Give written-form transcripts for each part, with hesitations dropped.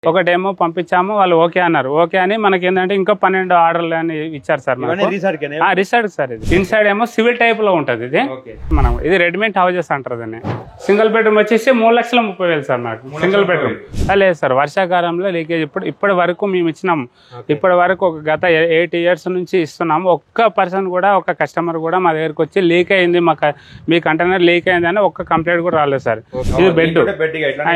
ఒక డెమో పంపించాము, వాళ్ళు ఓకే అన్నారు. ఓకే అని మనకి ఏంటంటే ఇంకా 12 ఆర్డర్లు అని ఇచ్చారు సార్. రిసార్ట్ సార్ ఇది. ఇన్సైడ్ ఏమో సివిల్ టైప్ లో ఉంటది ఇది. మనం ఇది రెడీమేడ్ హౌజెస్ అంటారు దీన్ని. సింగిల్ బెడ్రూమ్ వచ్చేసి 3,30,30,000 సార్ మనకు సింగిల్ బెడ్రూమ్. లేదు సార్, వర్షాకాలంలో లీకేజ్ ఇప్పటి వరకు మేము ఇచ్చినాం. ఇప్పటి వరకు ఒక గత 8 years నుంచి ఇస్తున్నాము. ఒక్క పర్సన్ కూడా, ఒక కస్టమర్ కూడా మా దగ్గరకు వచ్చి లీక్ అయింది, మీ కంటైనర్ లీక్ అయింది అని ఒక్క కంప్లైంట్ కూడా రాలేదు సార్. ఇది బెడ్,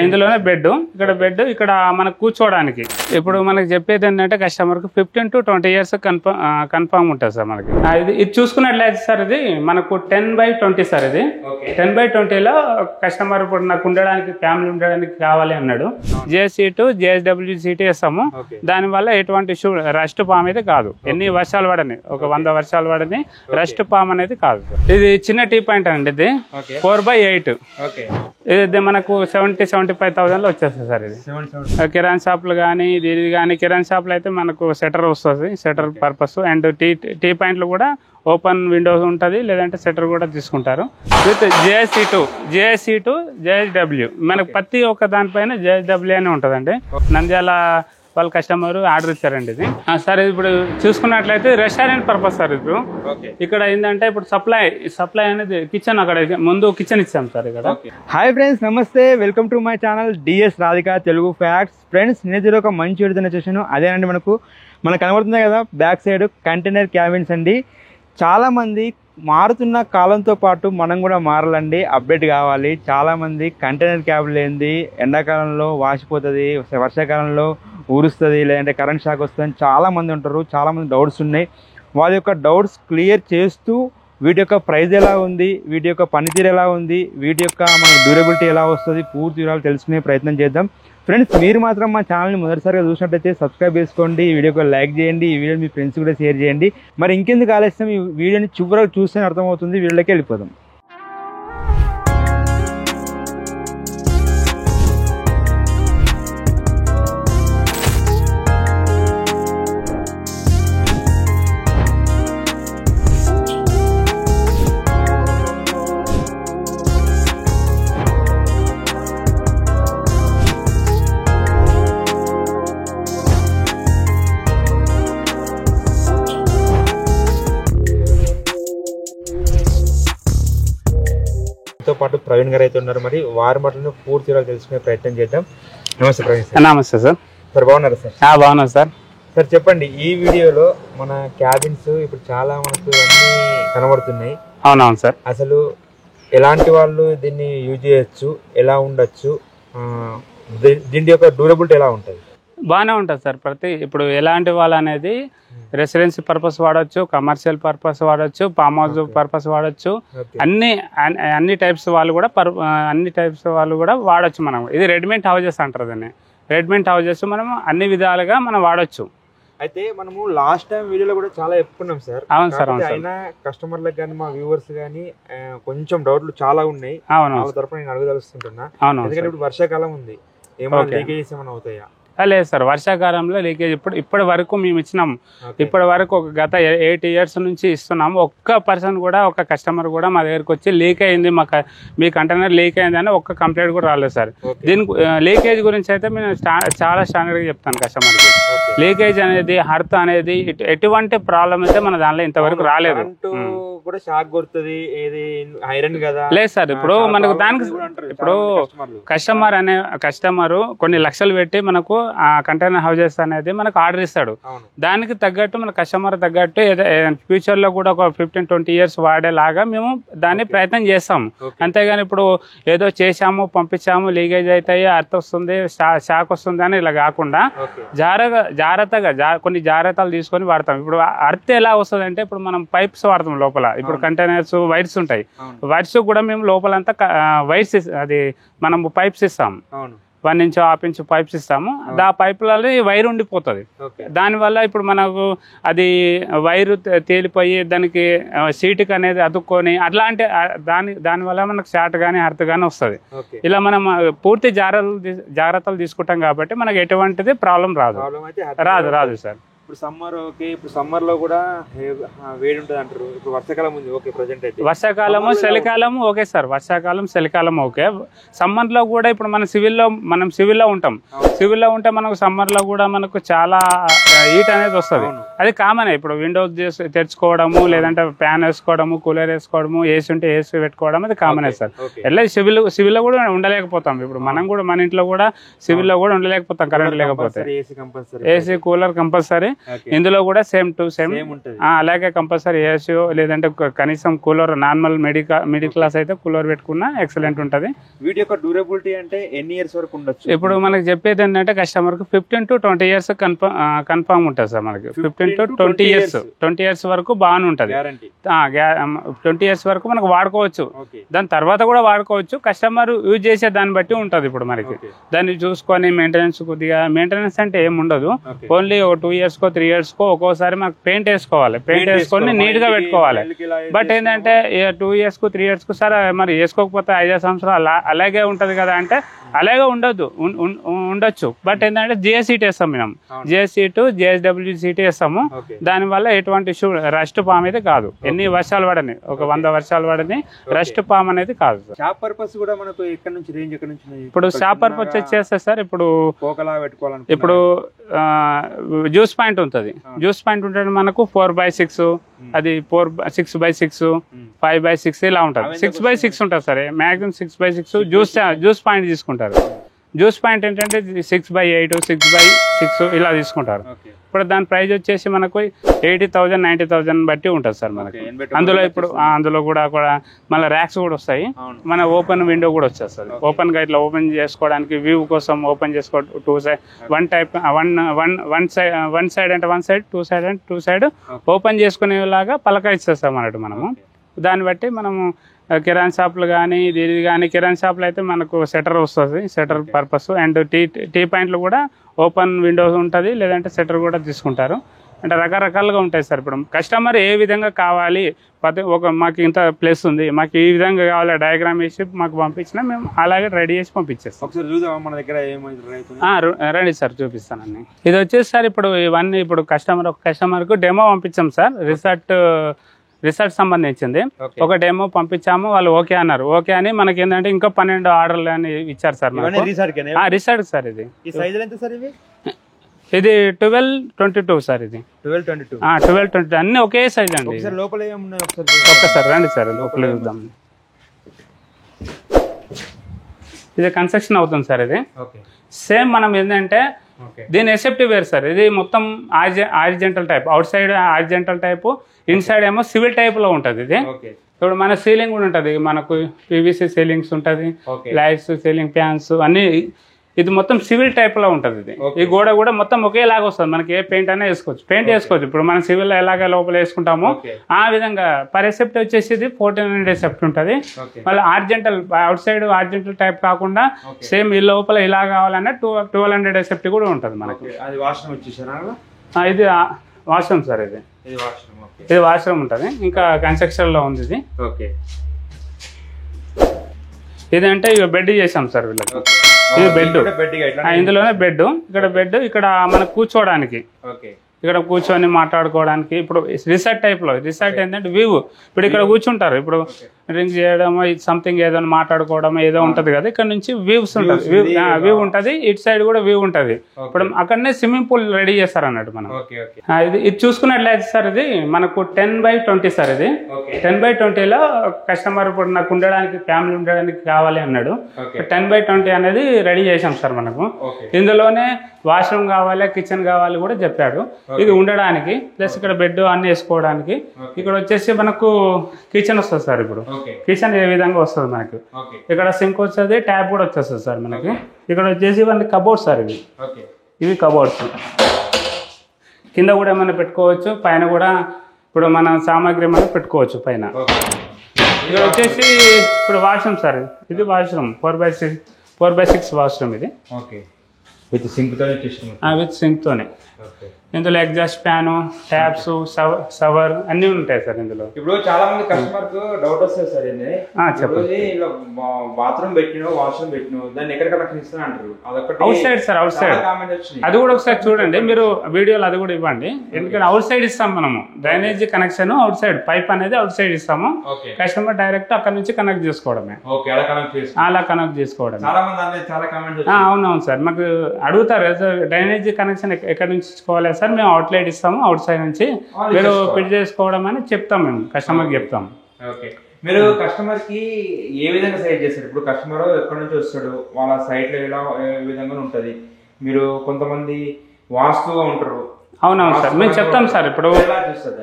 ఇందులోనే బెడ్, ఇక్కడ బెడ్, ఇక్కడ మనకు కూర్చోవడానికి. ఇప్పుడు మనకి చెప్పేది ఏంటంటే కస్టమర్ కు 15 to 20 years కన్ఫర్మ్ ఉంటుంది సార్ మనకి. ఇది చూసుకున్నట్లయితే సార్ ఇది మనకు 10/20 సార్. ఇది 10/20లో కస్టమర్ ఇప్పుడు నాకు ఉండడానికి, ఫ్యామిలీ ఉండడానికి కావాలి అన్నాడు. JC2 JSW సీట్ వేస్తాము. దానివల్ల ఎటువంటి ఇష్యూ, రస్ట్ పామ్ అయితే కాదు. ఎన్ని వర్షాలు పడని, ఒక 100 వర్షాలు పడని రస్ట్ పామ్ అనేది కాదు. ఇది చిన్న టీ పాయింట్ అండి. ఇది 4/8. ఇది మనకు 70-75,000 వచ్చేస్తుంది సార్. ఇది కిరాణా షాప్లు కానీ, ఇది కానీ కిరాణా షాప్లో అయితే మనకు షట్టర్ వస్తుంది, షట్టర్ పర్పస్. అండ్ టీ పాయింట్లు కూడా ఓపెన్ విండోస్ ఉంటుంది, లేదంటే షట్టర్ కూడా తీసుకుంటారు. విత్ JSC2 JSW మనకు ప్రతి ఒక్క దానిపైన JSW అని ఉంటుందండి. నంద్యాల వాళ్ళ కస్టమర్ ఆర్డర్ ఇచ్చారండి ఇది. సార్ ఇప్పుడు చూసుకున్నట్లయితే రెస్టారెంట్ పర్పస్ సార్. ఇప్పుడు ఇక్కడ ఏంటంటే ఇప్పుడు సప్లై అనేది కిచెన్, అక్కడ ముందు కిచెన్ ఇచ్చాం సార్ ఇక్కడ. హాయ్ ఫ్రెండ్స్, నమస్తే, welcome to my channel DS Radhika Telugu facts. Friends, నేను ఒక మంచి విడుదల చేశాను. అదేనండి, మనకు కనబడుతుంది కదా బ్యాక్ సైడ్ కంటైనర్ క్యాబిన్స్ అండి. చాలామంది మారుతున్న కాలంతో పాటు మనం కూడా మారాలండి, అప్డేట్ కావాలి. చాలామంది కంటైనర్ క్యాబిన్ లేనిది ఎండాకాలంలో వాసిపోతుంది, వర్షాకాలంలో ఊరుస్తుంది, లేదంటే కరెంట్ షాక్ వస్తుంది. చాలామంది ఉంటారు, చాలామంది డౌట్స్ ఉన్నాయి. వాళ్ళ యొక్క డౌట్స్ క్లియర్ చేస్తూ వీటి యొక్క ప్రైస్ ఎలా ఉంది, వీటి యొక్క పనితీరు ఎలా ఉంది, వీటి యొక్క మన డ్యూరబిలిటీ ఎలా వస్తుంది, పూర్తి వివరాలు తెలుసుకునే ప్రయత్నం చేద్దాం. ఫ్రెండ్స్, మీరు మాత్రం మా ఛానల్ని మొదటిసారిగా చూసినట్లయితే సబ్స్క్రైబ్ చేసుకోండి, ఈ వీడియోకి లైక్ చేయండి, ఈ వీడియోని మీ ఫ్రెండ్స్ కూడా షేర్ చేయండి. మరి ఇంకెందుకు ఆలస్యం, ఈ వీడియోని చివరకు చూస్తేనే అర్థమవుతుంది. వీడియోకి వెళ్ళిపోదాం. తో పాటు ప్రవీణ్ గారు అయితే ఉన్నారు. మరి వారి మాటలను పూర్తి వివరాలు తెలుసుకునే ప్రయత్నం చేద్దాం. నమస్తే ప్రవీణ్ సార్. నమస్తే సార్. సార్ బాగున్నారా సార్? బాగున్నారు సార్. సార్ చెప్పండి, ఈ వీడియోలో మన క్యాబిన్స్ ఇప్పుడు చాలా మనకు అన్ని కనబడుతున్నాయి. అవునవును సార్. అసలు ఎలాంటి వాళ్ళు దీన్ని యూజ్ చేయొచ్చు, ఎలా ఉండొచ్చు, దీని యొక్క డ్యూరబిలిటీ ఎలా ఉంటుంది? బాగానే ఉంటుంది సార్. ఇప్పుడు ఎలాంటి వాళ్ళు అనేది రెసిడెన్సీ పర్పస్ వాడచ్చు, కమర్షియల్ పర్పస్ వాడచ్చు, ఫామ్ హౌస్ పర్పస్ వాడచ్చు. అన్ని టైప్స్ వాళ్ళు కూడా వాడచ్చు. మనం ఇది రెడీమేడ్ హౌజెస్ అంటారు దీన్ని. రెడీమేడ్ హౌజెస్ మనం అన్ని విధాలుగా మనం వాడచ్చు. అయితే మనము లాస్ట్ టైం వీడియోలో కూడా చాలా చెప్పుకున్నాం సార్. అవును సార్. అయినా కస్టమర్లకు కానీ మా వ్యూవర్స్ కానీ కొంచెం డౌట్లు చాలా ఉన్నాయి. వాళ్ళ తరపున నేను అడగదలుస్తుంటున్నా. ఎందుకంటే ఇప్పుడు వర్షాకాలం ఉంది, ఏమైనా లీకేజెస్ ఏమైనా అవుతాయా? లేదు సార్, వర్షాకాలంలో లీకేజ్ ఇప్పటి వరకు మేము ఇచ్చినాం. ఇప్పటి వరకు ఒక గత 8 years నుంచి ఇస్తున్నాము. ఒక్క పర్సన్ కూడా, ఒక కస్టమర్ కూడా మా దగ్గరకు వచ్చి లీక్ అయింది, మీ కంటైనర్ లీక్ అయింది అని ఒక్క కంప్లైంట్ కూడా రాలేదు సార్. దీనికి లీకేజ్ గురించి అయితే నేను చాలా స్టాండర్డ్గా చెప్తాను కస్టమర్కి. లీకేజ్ అనేది, హర్త్ అనేది ఎటువంటి ప్రాబ్లం అయితే మన దానిలో ఇంతవరకు రాలేదు. లేదు సార్, ఇప్పుడు మనకు దానికి ఇప్పుడు కస్టమర్ కొన్ని లక్షలు పెట్టి మనకు ఆ కంటైనర్ హౌజెస్ అనేది మనకు ఆర్డర్ ఇస్తాడు. దానికి తగ్గట్టు మన కస్టమర్ తగ్గట్టు ఫ్యూచర్ లో కూడా ఒక 15-20 years వాడేలాగా మేము దాన్ని ప్రయత్నం చేస్తాం. అంతేగాని ఇప్పుడు ఏదో చేసాము, పంపించాము, లీకేజ్ అవుతాయి, అర్త్ వస్తుంది, షాక్ వస్తుంది అని ఇలా కాకుండా జాగ్రత్తగా కొన్ని జాగ్రత్తలు తీసుకొని వాడతాం. ఇప్పుడు అర్త్ ఎలా వస్తుంది అంటే, ఇప్పుడు మనం పైప్స్ వాడతాం లోపల. ఇప్పుడు కంటైనర్స్ వైర్స్ ఉంటాయి, వైర్స్ కూడా మేము లోపలంతా వైర్స్ అది మనం పైప్స్ ఇస్తాం. 1 inch 1/2 inch పైప్స్ ఇస్తాము. ఆ పైపులలో వైర్ ఉండిపోతుంది. దానివల్ల ఇప్పుడు మనకు అది వైరు తేలిపోయి దానికి సీటుకి అనేది అతుక్కొని అట్లాంటి దానివల్ల మనకు షార్ట్ కానీ హర్త్ కానీ వస్తుంది. ఇలా మనం పూర్తి జాగ్రత్తలు తీసుకుంటాం కాబట్టి మనకు ఎటువంటిది ప్రాబ్లం రాదు సార్. ఇప్పుడు సమ్మర్ ఓకే, ఇప్పుడు సమ్మర్ లో కూడా వేడి ఉంటుంది అంటారు. ఇప్పుడు వర్షాకాలం ఉంది ఓకే, ప్రజెంట్ అయితే వర్షాకాలము చలికాలము ఓకే సార్, వర్షాకాలం చలికాలం ఓకే. సమ్మర్ లో కూడా ఇప్పుడు మనం సివిల్లో ఉంటాం. సివిల్లో ఉంటే మనకు సమ్మర్ లో కూడా మనకు చాలా హీట్ అనేది వస్తుంది. అది కామన్. ఇప్పుడు విండోస్ తెరుచుకోవడము, లేదంటే ఫ్యాన్ వేసుకోవడము, కూలర్ వేసుకోవడము, ఏసీ ఉంటే ఏసీ పెట్టుకోవడం అది కామన్ సార్. ఎట్లా సివిల్లో కూడా ఉండలేకపోతాం. ఇప్పుడు మనం కూడా మన ఇంట్లో కూడా సివిల్లో కూడా ఉండలేకపోతాం కరెంట్ లేకపోతే. AC cooler compulsory. ఇందులో కూడా సేమ్ టు సేమ్ అలాగే కంపల్సరీ ఏసీ, లేదంటే కనీసం కూలర్ నార్మల్ మిడిల్ క్లాస్ అయితే కూలర్ పెట్టుకున్నా ఎక్సలెంట్ ఉంటుంది. వీటి యొక్క డ్యూరబిలిటీ అంటే ఎన్ని ఇయర్స్ వరకు ఉండొచ్చు? ఇప్పుడు మనకి చెప్పేది ఏంటంటే కస్టమర్ కు 15 to 20 years కన్ఫర్మ్ ఉంటుంది సార్. మనకి 15 to 20 years వరకు బాగానే ఉంటుంది. 20 years వరకు మనకు వాడుకోవచ్చు. దాని తర్వాత కూడా వాడుకోవచ్చు. కస్టమర్ యూజ్ చేసే దాన్ని బట్టి ఉంటుంది. ఇప్పుడు మనకి దాన్ని చూసుకొని మెయింటెనెన్స్ అంటే ఏమి ఉండదు. ఓన్లీ 2 years కో 3 years కో ఒక్కోసారి మాకు పెయింట్ వేసుకోవాలి. పెయింట్ వేసుకొని నీట్ గా పెట్టుకోవాలి. బట్ ఏంటంటే 2 years కు 3 years కు సార్ మరి వేసుకోకపోతే 5 సంవత్సరాలు అలాగే ఉంటది కదా అంటే అలాగే ఉండొచ్చు. బట్ ఏంటంటే జిఎస్ సీట్ వేస్తాం మేము. జిఎస్ సీట్, JSW సీట్ వేస్తాము. దానివల్ల ఎటువంటి ఇష్యూ రస్ట్ పామ్ అయితే కాదు. ఎన్ని వర్షాలు పడని, ఒక 100 వర్షాలు పడని రస్ట్ పామ్ అనేది కాదు. షాప్ పర్పస్ కూడా మనకు ఎక్కడ నుంచి రేంజ్ ఎక్కడ నుంచి? ఇప్పుడు షాప్ పర్పస్ వచ్చేస్తే సార్ ఇప్పుడు ఇప్పుడు జ్యూస్ పాయింట్ ఉంటుంది. జ్యూస్ పాయింట్ ఉంటుంది మనకు 4x6, అది 6x6, 5x6 ఇలా ఉంటుంది. 6x6 ఉంటుంది sir. Maximum 6x6 juice point తీసుకుంటారు. జ్యూస్ పాయింట్ ఏంటంటే 6x8, 6x6 ఇలా తీసుకుంటారు. ఇప్పుడు దాని ప్రైస్ వచ్చేసి మనకు 80,000, 90,000 బట్టి ఉంటుంది సార్ మనకి. అందులో కూడా మళ్ళీ ర్యాక్స్ కూడా వస్తాయి. మన ఓపెన్ విండో కూడా వచ్చేస్తుంది. ఓపెన్ గా ఇట్లా ఓపెన్ చేసుకోవడానికి వ్యూ కోసం ఓపెన్ చేసుకో 2 side వన్ సైడ్ అంటే 1 side, 2 side అంటే 2 side ఓపెన్ చేసుకునేలాగా పలక ఇచ్చేస్తాం అన్నట్టు మనము. దాన్ని బట్టి మనము కిరాణా షాపులు కానీ ఇది కానీ, కిరాణా షాపులు అయితే మనకు షట్టర్ వస్తుంది, షట్టర్ పర్పస్. అండ్ టీ పాయింట్లు కూడా ఓపెన్ విండోస్ ఉంటుంది, లేదంటే షట్టర్ కూడా తీసుకుంటారు. అంటే రకరకాలుగా ఉంటాయి సార్. ఇప్పుడు కస్టమర్ ఏ విధంగా కావాలి, మాకు ఇంత ప్లేస్ ఉంది, మాకు ఈ విధంగా కావాలి డయాగ్రామ్ వేసి మాకు పంపించినా మేము అలాగే రెడీ చేసి పంపించేస్తాం. మన దగ్గర రండి సార్ చూపిస్తానండి. ఇది వచ్చేసి సార్ ఇప్పుడు ఇవన్నీ ఇప్పుడు కస్టమర్కు డెమో పంపించాం సార్. రిసర్చ్ సంబంధించింది ఒక డెమో పంపించాము. వాళ్ళు ఓకే అన్నారు. ఓకే అని మనకి ఏంటంటే ఇంకా 12 ఆర్డర్లు అని ఇచ్చారు సార్. Research sir. ఇది 12-22 సార్. ఇది 12-22 అన్ని ఒకే సైజ్ అండి. ఒక్కసారి రండి సార్ లోపల చూద్దాం. ఇది కన్స్ట్రక్షన్ అవుతుంది సార్. ఇది సేమ్ మనం ఏంటంటే దీని ఎసెప్టివ్ వేర్ సార్. ఇది మొత్తం horizontal type, outside horizontal type, inside ఏమో సివిల్ టైప్ లో ఉంటుంది. ఇది ఇప్పుడు మన సీలింగ్ కూడా ఉంటుంది. మనకు PVC సీలింగ్స్ ఉంటుంది, లైట్స్, సీలింగ్ ఫ్యాన్స్ అన్ని. ఇది మొత్తం సివిల్ టైప్ లో ఉంటుంది. ఇది ఈ గోడ కూడా మొత్తం ఒకేలాగా వస్తుంది. మనకి ఏ పెయింట్ అయినా వేసుకోవచ్చు. పెయింట్ వేసుకోవచ్చు. ఇప్పుడు మనం సివిల్ లో ఎలాగ లోపల వేసుకుంటామో ఆ విధంగా. పర్ ఎసెప్ట్ వచ్చేసి ఇది 1400 ఎసెప్ట్ ఉంటుంది. మళ్ళీ ఆర్జెంటల్ అవుట్ సైడ్ ఆర్జెంటల్ టైప్ కాకుండా సేమ్ ఈ లోపల ఇలా కావాలన్నా 1200 ఎసెప్ట్ కూడా ఉంటుంది మనకి. ఇది వాష్రూమ్ సార్. ఇది వాష్రూమ్ ఉంటుంది. ఇంకా కన్స్ట్రక్షన్ లో ఉంది ఇది. ఇది అంటే ఇక బెడ్ చేసాం సార్ వీళ్ళకి. ఇది బెడ్, ఇందులోనే బెడ్. ఇక్కడ బెడ్, ఇక్కడ మనకు కూర్చోవడానికి, ఇక్కడ కూర్చొని మాట్లాడుకోవడానికి. ఇప్పుడు రిసార్ట్ టైప్ లో, రిసార్ట్ ఏంటంటే వ్యూ. ఇప్పుడు ఇక్కడ కూర్చుంటారు. ఇప్పుడు డ్రింక్ చేయడం, సంథింగ్ ఏదో మాట్లాడుకోవడం ఏదో ఉంటది కదా. ఇక్కడ నుంచి వ్యూస్ ఉంటుంది, వ్యూ ఉంటుంది. ఇటు సైడ్ కూడా వ్యూ ఉంటుంది. ఇప్పుడు అక్కడనే స్విమ్మింగ్ పూల్ రెడీ చేస్తారు అన్నట్టు మనం. ఇది చూసుకున్నట్లయితే సార్ ఇది మనకు 10x20 సార్. ఇది 10x20లో కస్టమర్ ఇప్పుడు నాకు ఉండడానికి, ఫ్యామిలీ ఉండడానికి కావాలి అన్నాడు. 10x20 అనేది రెడీ చేసాం సార్ మనకు. ఇందులోనే వాష్రూమ్ కావాలి, కిచెన్ కావాలి కూడా చెప్పాడు. ఇది ఉండడానికి ప్లస్ ఇక్కడ బెడ్ అన్ని వేసుకోవడానికి. ఇక్కడ వచ్చేసి మనకు కిచెన్ వస్తుంది సార్. ఇప్పుడు కిచెన్ ఏ విధంగా వస్తుంది మనకు. ఇక్కడ సింక్ వస్తుంది, ట్యాప్ కూడా వచ్చేస్తుంది సార్ మనకి. ఇక్కడ వచ్చేసి ఇవన్నీ కబోర్డ్స్ సార్. ఇవి కబోర్డ్స్. కింద కూడా ఏమైనా పెట్టుకోవచ్చు, పైన కూడా ఇప్పుడు మన సామాగ్రి ఏమైనా పెట్టుకోవచ్చు పైన. ఇక్కడ వచ్చేసి ఇప్పుడు వాష్రూమ్ సార్. ఇది వాష్రూమ్ 4x6 వాష్రూమ్. ఇది విత్ సింక్ తో విత్ సింక్ తోనే. ఇందులో ఎగ్జాస్ట్ ఫ్యాను, ట్యాప్స్, షవర్ అన్ని ఉంటాయి సార్ ఇందులో. ఇప్పుడు చాలా మంది కస్టమర్ కు డౌట్ వస్తుంది సార్, చెప్పండి బాత్రూమ్ పెట్టిన వాష్రూమ్ పెట్టిన దాన్ని ఎక్కడ కనెక్షన్ ఇస్తున్నా అంటారు, out side sir, out side. అది కూడా ఒకసారి చూడండి మీరు వీడియోలో, అది కూడా ఇవ్వండి. ఎందుకంటే అవుట్ సైడ్ ఇస్తాం మనము, drainage connection out side, pipe అనేది అవుట్ సైడ్ ఇస్తాము. కస్టమర్ డైరెక్ట్ అక్కడ నుంచి కనెక్ట్ చేసుకోవడమే, అలా కనెక్ట్ చేసుకోవడమే. అవునవును సార్, మాకు అడుగుతారు డ్రైనేజ్ కనెక్షన్ ఎక్కడ నుంచి ఇచ్చుకోవాలి సార్, మేము అవుట్లెట్ ఇస్తాము, అవుట్ సైడ్ నుంచి మీరు ఫిట్ చేసుకోవడం అని చెప్తాం, మేము కస్టమర్కి చెప్తాం. మీరు కస్టమర్ కి ఏ విధంగా సైట్ చేస్తారు? ఇప్పుడు కస్టమర్ ఎక్కడి నుంచి వస్తాడు, వాళ్ళ సైట్ లో ఎలా ఏ విధంగా ఉంటది, మీరు కొంతమంది వాస్తుగా ఉంటారు. అవునవును సార్, మేము చెప్తాం సార్.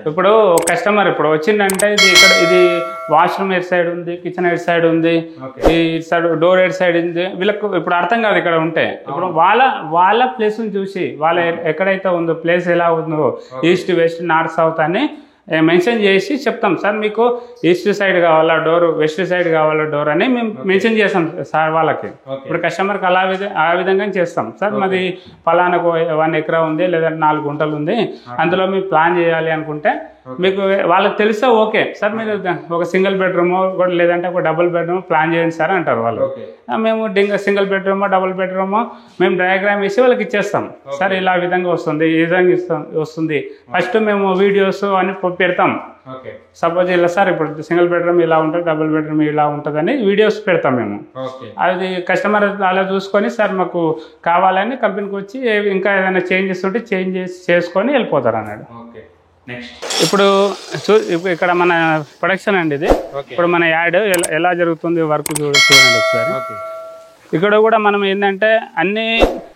ఇప్పుడు కస్టమర్ ఇప్పుడు వచ్చిందంటే ఇది వాష్రూమ్ ఎడ్ సైడ్ ఉంది, కిచెన్ ఎడ్ సైడ్ ఉంది, ఈ సైడ్ డోర్ ఎడ్ సైడ్ ఉంది, వీళ్ళకు ఇప్పుడు అర్థం కాదు ఇక్కడ ఉంటే. ఇప్పుడు వాళ్ళ ప్లేస్ ని చూసి వాళ్ళ ఎక్కడైతే ఉందో ప్లేస్ ఎలా ఉందో, ఈస్ట్ వెస్ట్ నార్త్ సౌత్ అని మెన్షన్ చేసి చెప్తాం సార్. మీకు ఈస్ట్ సైడ్ కావాలా డోర్, వెస్ట్ సైడ్ కావాలా డోర్ అని మేము మెన్షన్ చేస్తాం సార్ వాళ్ళకి. ఇప్పుడు కస్టమర్కి ఆ విధంగా చేస్తాం సార్. మాది ఫలానాకు 1 ఎకరా ఉంది, లేదంటే 4 గుంటలు ఉంది, అందులో మీరు ప్లాన్ చేయాలి అనుకుంటే మీకు వాళ్ళకి తెలిస్తే ఓకే సార్, మీరు ఒక సింగిల్ బెడ్రూమ్ లేదంటే ఒక డబుల్ బెడ్రూమ్ ప్లాన్ చేయండి సార్ అంటారు వాళ్ళు. మేము సింగిల్ బెడ్రూమ్ డబుల్ బెడ్రూమ్ మేము డయాగ్రామ్ వేసి వాళ్ళకి ఇచ్చేస్తాం సార్. ఇలా విధంగా వస్తుంది, ఈ విధంగా వస్తుంది. ఫస్ట్ మేము వీడియోస్ అని పెడతాం. సపోజ్ ఇలా సార్ ఇప్పుడు సింగిల్ బెడ్రూమ్ ఇలా ఉంటుంది, డబుల్ బెడ్రూమ్ ఇలా ఉంటుందని వీడియోస్ పెడతాం మేము. అది కస్టమర్ అలా చూసుకొని సార్ మాకు కావాలని కంపెనీకి వచ్చి ఇంకా ఏదైనా చేంజెస్ ఉంటే చేంజ్ చేసుకొని వెళ్ళిపోతారు అన్నాడు. ఇప్పుడు ఇక్కడ మన ప్రొడక్షన్ అండి ఇది. ఇప్పుడు మన యాడ్ ఎలా జరుగుతుంది వర్క్ చూడండి ఒకసారి. ఇక్కడ కూడా మనం ఏంటంటే అన్ని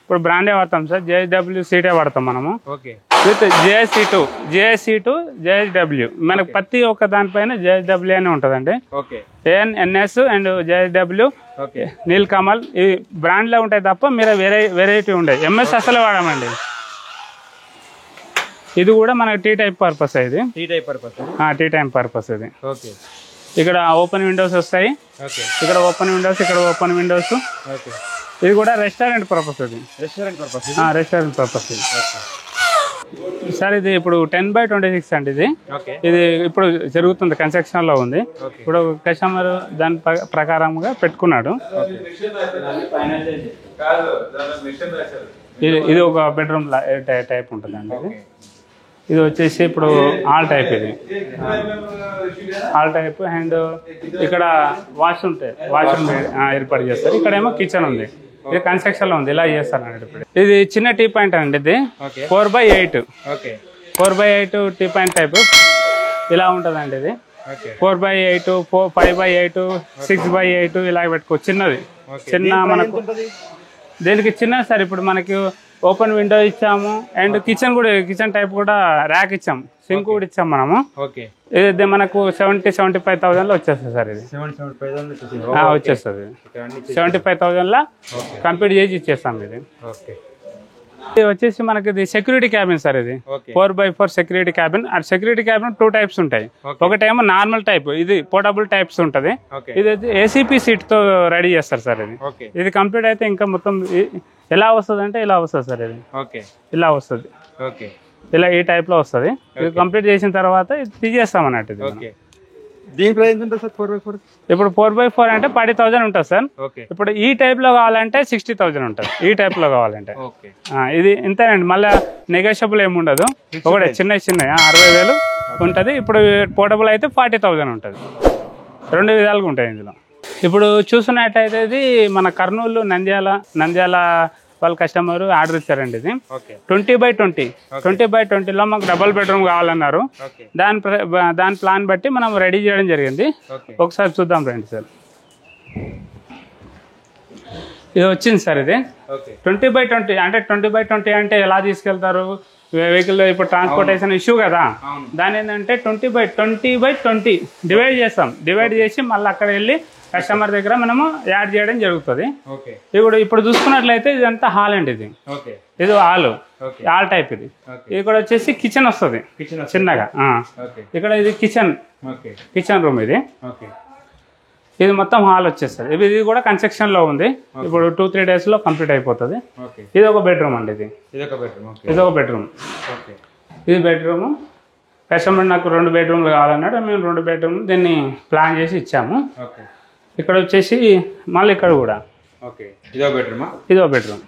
ఇప్పుడు బ్రాండే వాడతాం సార్, JSW సీటే వాడతాం మనము విత్ JSC2 JSW. మనకు ప్రతి ఒక్క దానిపైన JSW అని ఉంటుందండి. ANS and JSW, Nilkamal ఇవి బ్రాండ్లో ఉంటాయి తప్ప మీరు వెరైటీ ఉంటాయి. MS అసలు వాడమండి. ఇది కూడా మనకి టీ టైప్ పర్పస్, ఇది టీ టైప్ పర్పస్ ఇది. ఇక్కడ ఓపెన్ విండోస్ వస్తాయి, ఇక్కడ ఓపెన్ విండోస్, ఇక్కడ ఓపెన్ విండోస్. ఇది కూడా రెస్టారెంట్ పర్పస్, ఇది రెస్టారెంట్ పర్పస్ ఇది సార్. ఇది ఇప్పుడు 10/26 అండి ఇది. ఇది ఇప్పుడు జరుగుతుంది, కన్స్ట్రక్షన్ లో ఉంది. ఇప్పుడు కస్టమర్ దాని ప్రకారంగా పెట్టుకున్నాడు. ఇది ఒక బెడ్రూమ్ టైప్ ఉంటుంది అండి. ఇది వచ్చేసి ఇప్పుడు ఆల్ టైప్, ఇది ఆల్ టైప్. అండ్ ఇక్కడ వాష్రూమ్ ఏర్పాటు చేస్తారు. ఇక్కడేమో కిచెన్ ఉంది, ఇది కన్స్ట్రక్షన్ లో ఉంది, ఇలా చేస్తారు అండి. ఇప్పుడు ఇది చిన్న టీ పాయింట్ అండి, ఇది 4/8 టీ పాయింట్ టైప్ ఇలా ఉంటుందండి. ఇది 4/8, 5/8, 6/8 ఇలా పెట్టుకో. చిన్నది చిన్న మనకు దీనికి చిన్న సార్. ఇప్పుడు మనకి ఓపెన్ విండో ఇచ్చాము అండ్ కిచెన్ టైప్ కూడా ర్యాక్ ఇచ్చాం, సింక్ కూడా ఇచ్చాం మనము. ఇది మనకు 70-75,000 లో వచ్చేస్తుంది సార్. ఇది వచ్చేస్తుంది 75,000 లో కంప్లీట్ చేసి ఇచ్చేస్తాం. ఇది వచ్చేసి మనకి ఇది సెక్యూరిటీ క్యాబిన్ సార్. ఇది 4/4 సెక్యూరిటీ క్యాబిన్. ఆ సెక్యూరిటీ క్యాబిన్ 2 టైప్స్ ఉంటాయి. ఒకటేమో నార్మల్ టైప్, ఇది పోర్టబుల్ టైప్స్ ఉంటుంది. ఇది ACP సీట్ తో రెడీ చేస్తారు సార్. ఇది కంప్లీట్ అయితే ఇంకా మొత్తం ఎలా వస్తుంది అంటే ఇలా వస్తుంది సార్. ఇది ఇలా వస్తుంది, ఇలా ఈ టైప్ లో వస్తుంది. ఇది కంప్లీట్ చేసిన తర్వాత ఇది తీసేస్తాం అన్నట్టు. దీని ప్రైస్ ఎంత సార్ 4/4? ఇప్పుడు 4/4 అంటే 40,000 ఉంటుంది సార్. ఇప్పుడు ఈ టైప్ లో కావాలంటే 60,000 ఉంటుంది. ఈ టైప్ లో కావాలంటే ఇది ఇంతేనండి. మళ్ళీ నెగోషియబుల్ ఏమి ఉండదు. ఒకటే చిన్న 60,000 ఉంటుంది. ఇప్పుడు పోర్టబుల్ అయితే 40,000 ఉంటుంది. 2 విధాలుగా ఉంటాయి ఇందులో. ఇప్పుడు చూస్తున్నట్టయితే ఇది మన కర్నూలు నంద్యాల వాళ్ళ కస్టమర్ ఆర్డర్ ఇచ్చారండి. ఇది 20/20లో మాకు డబుల్ బెడ్రూమ్ కావాలన్నారు. దాని ప్లాన్ బట్టి మనం రెడీ చేయడం జరిగింది. ఒకసారి చూద్దాం రండి సార్. ఇది వచ్చింది సార్. ఇది 20/20 అంటే 20/20 అంటే ఎలా తీసుకెళ్తారు వెహికల్? ఇప్పుడు ట్రాన్స్పోర్టేషన్ ఇష్యూ కదా, దాని ఏంటంటే 20/20 డివైడ్ చేస్తాం. డివైడ్ చేసి మళ్ళీ అక్కడ వెళ్ళి కస్టమర్ దగ్గర మనము యాడ్ చేయడం జరుగుతుంది. ఇప్పుడు చూసుకున్నట్లయితే ఇదంతా హాల్ అండి. ఇది హాల్ టైప్. ఇది ఇక్కడ వచ్చేసి కిచెన్ వస్తుంది చిన్నగా. ఇక్కడ ఇది కిచెన్ రూమ్. ఇది ఇది మొత్తం హాల్ వచ్చేస్తుంది. ఇది కూడా కన్స్ట్రక్షన్ లో ఉంది. ఇప్పుడు 2-3 days లో కంప్లీట్ అయిపోతుంది. ఇది ఒక బెడ్రూమ్ అండి. ఇది ఒక బెడ్రూమ్. ఇది బెడ్రూమ్. కస్టమర్ నాకు 2 bedrooms కావాలన్నాడు. మేము 2 bedrooms దీన్ని ప్లాన్ చేసి ఇచ్చాము. ఇక్కడ వచ్చేసి మళ్ళీ ఇక్కడ కూడా ఇదో బెడ్రూమ్.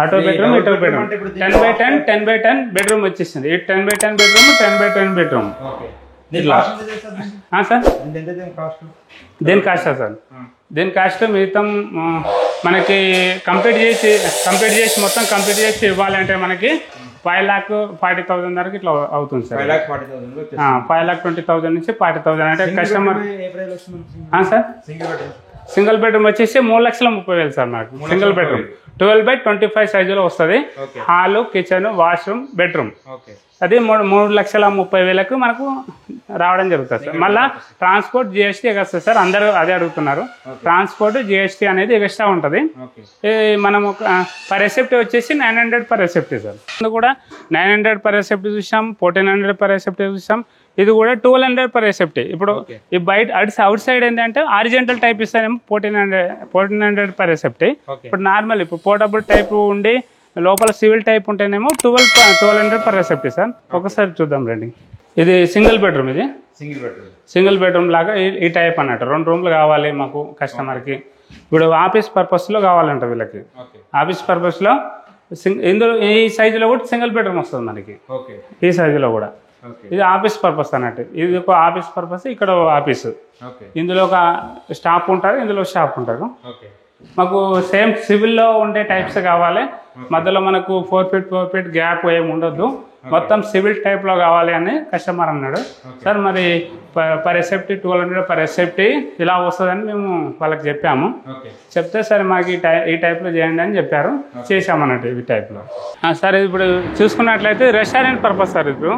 అటో బెడ్రూమ్ ఇటో బెడ్రూమ్ 10x10 బెడ్రూమ్ వచ్చేసింది. 10x10 bedroom 10x10 bedroom. Sir దేని కాస్ట్ సార్? దీని కాస్ట్ మిగతా మనకి కంప్లీట్ చేసి మొత్తం కంప్లీట్ చేసి ఇవ్వాలంటే మనకి 5,40,000 వరకు ఇట్లా అవుతుంది సార్. 5,20,000 నుంచి 40,000 అంటే కస్టమర్. సార్ సింగిల్ బెడ్రూమ్ వచ్చేసి 3,30,000 సార్ మనకు. సింగిల్ బెడ్రూమ్ 12x25 సైజులో వస్తుంది. Hall, kitchen, washroom, bedroom. అది 3,30,000 మనకు రావడం జరుగుతుంది సార్. మళ్ళీ ట్రాన్స్పోర్ట్ GST వస్తుంది సార్. అందరూ అదే అడుగుతున్నారు. ట్రాన్స్పోర్ట్ GST అనేది ఎక్స్ట్రా ఉంటుంది. మనము పర్ రెసిప్ట్ వచ్చేసి 900 పర్ రెసిప్ట్ సార్. ఇది కూడా 900 పర్ రెసిప్ట్ చూసాం, 1,400 పర్ రెసిప్ట్ చూసాం. ఇది కూడా 1,200 పర్ రెసిప్ట్. ఇప్పుడు ఈ బయట అవుట్ సైడ్ ఏంటంటే ఆరిజెంటల్ టైప్ ఇస్తానేమో 1,400 పర్ రెసిప్ట్. ఇప్పుడు నార్మల్ ఇప్పుడు పోర్టబుల్ టైప్ ఉండి లోపల సివిల్ టైప్ ఉంటేనేమో 1,200 పర్ రెసిప్ట్ సార్. ఒకసారి చూద్దాం రండి. ఇది సింగిల్ బెడ్రూమ్. ఇది సింగిల్ బెడ్రూమ్ లాగా ఈ టైప్ అన్నట్టు 2 rooms కావాలి మాకు కస్టమర్కి. ఇప్పుడు ఆఫీస్ పర్పస్లో కావాలంట వీళ్ళకి. ఆఫీస్ పర్పస్లో ఇందులో ఈ సైజులో కూడా సింగిల్ బెడ్రూమ్ వస్తుంది మనకి. ఈ సైజులో కూడా ఇది ఆఫీస్ పర్పస్ అన్నట్టు. ఇది ఒక ఆఫీస్ పర్పస్. ఇక్కడ ఆఫీస్. ఇందులో ఒక స్టాఫ్ ఉంటారు, ఇందులో స్టాఫ్ ఉంటారు. మాకు సేమ్ సివిల్లో ఉండే టైప్స్ కావాలి. మధ్యలో మనకు 4 feet గ్యాప్ ఏమి ఉండొద్దు. మొత్తం సివిల్ టైప్లో కావాలి అని కస్టమర్ అన్నాడు. సార్ మరి పర్ రెసిప్ట్ 1,200 పర్ రెసిప్ట్ ఇలా వస్తుందని మేము వాళ్ళకి చెప్పాము. చెప్తే సరే మాకు ఈ టైప్లో చేయండి అని చెప్పారు. చేసామన్నట్టు ఈ టైప్లో. సార్ ఇప్పుడు చూసుకున్నట్లయితే రెస్టారెంట్ పర్పస్ సార్. ఇప్పుడు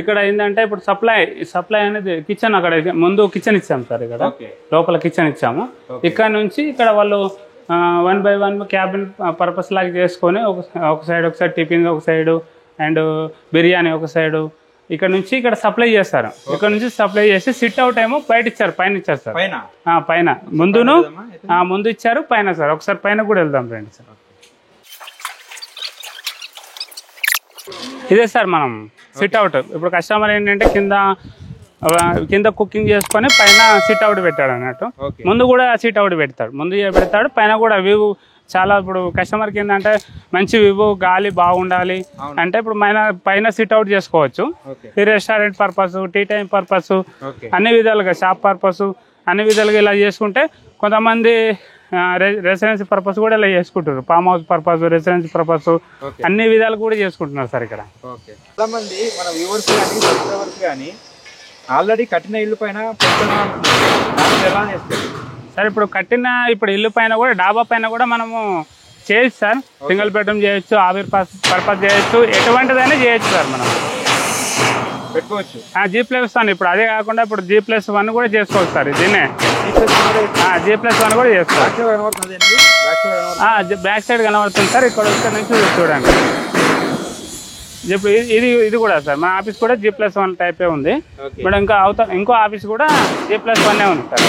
ఇక్కడ ఏంటంటే ఇప్పుడు సప్లై అనేది కిచెన్, అక్కడ ముందు కిచెన్ ఇచ్చాము సార్. ఇక్కడ లోపల కిచెన్ ఇచ్చాము. ఇక్కడ నుంచి ఇక్కడ వాళ్ళు 1 by 1 క్యాబిన్ పర్పస్ లాగా చేసుకొని ఒక సైడ్ టిఫిన్, ఒక సైడు అండ్ బిర్యానీ ఒక సైడు. ఇక్కడ నుంచి ఇక్కడ సప్లై చేస్తారు. ఇక్కడ నుంచి సప్లై చేసి సిట్ అవుట్ ఏమో బయట ఇచ్చారు, పైన ఇచ్చారు సార్. పైన ముందు ఇచ్చారు, పైన సార్. ఒకసారి పైన కూడా వెళ్దాం రండి సార్. ఇదే సార్ మనం సిట్ అవుట్. ఇప్పుడు కస్టమర్ ఏంటంటే కింద కుకింగ్ చేసుకొని పైన సిట్ అవుట్ పెట్టాడు అన్నట్టు. ముందు కూడా సిట్ అవుట్ పెడతాడు, పైన కూడా వ్యూ చాలా. ఇప్పుడు కస్టమర్కి ఏంటంటే మంచి వ్యూ, గాలి బాగుండాలి అంటే ఇప్పుడు పైన సిట్ అవుట్ చేసుకోవచ్చు. ఈ restaurant purpose, tea time purpose, అన్ని విధాలుగా షాప్ పర్పస్, అన్ని విధాలుగా ఇలా చేసుకుంటే కొంతమంది రెసిడెన్సీ పర్పస్ కూడా ఇలా చేసుకుంటారు. Farm house purpose, residency purpose, అన్ని విధాలు కూడా చేసుకుంటున్నారు సార్ ఇక్కడ. చాలా మంది మన వ్యూవర్స్ కానీ సబ్స్క్రైబర్స్ కానీ ఆల్రెడీ కట్టిన ఇల్లు పైన సార్ ఇప్పుడు ఇల్లు పైన కూడా డాబా పైన కూడా మనము చేయొచ్చు సార్. సింగిల్ బెడ్రూమ్ చేయొచ్చు, ఆవిర్ పర్పస్ చేయొచ్చు, ఎటువంటిదైనా చేయొచ్చు సార్. మనం పెట్టుకోవచ్చు. G+1 ఇప్పుడు అదే కాకుండా ఇప్పుడు G+1 కూడా చేసుకోవచ్చు సార్. దీన్నే G+1 కూడా చేసుకోవచ్చు. బ్యాక్ సైడ్ కనబడుతుంది సార్. ఇక్కడ నుంచి చూడండి. ఇప్పుడు ఇది కూడా సార్ మన ఆఫీస్ కూడా G+1 టైపే ఉంది. ఇప్పుడు ఇంకో ఆఫీస్ కూడా G+1 ఉంది సార్.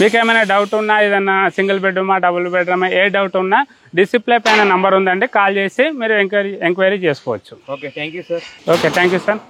మీకు ఏమైనా డౌట్ ఉన్నా, ఏదన్నా సింగిల్ బెడ్రూమా, డబుల్ బెడ్రూమా, ఏ డౌట్ ఉన్నా డిస్ప్లే పైన నంబర్ ఉందండి, కాల్ చేసి మీరు ఎంక్వైరీ చేసుకోవచ్చు. Okay, thank you sir. Okay, thank you sir.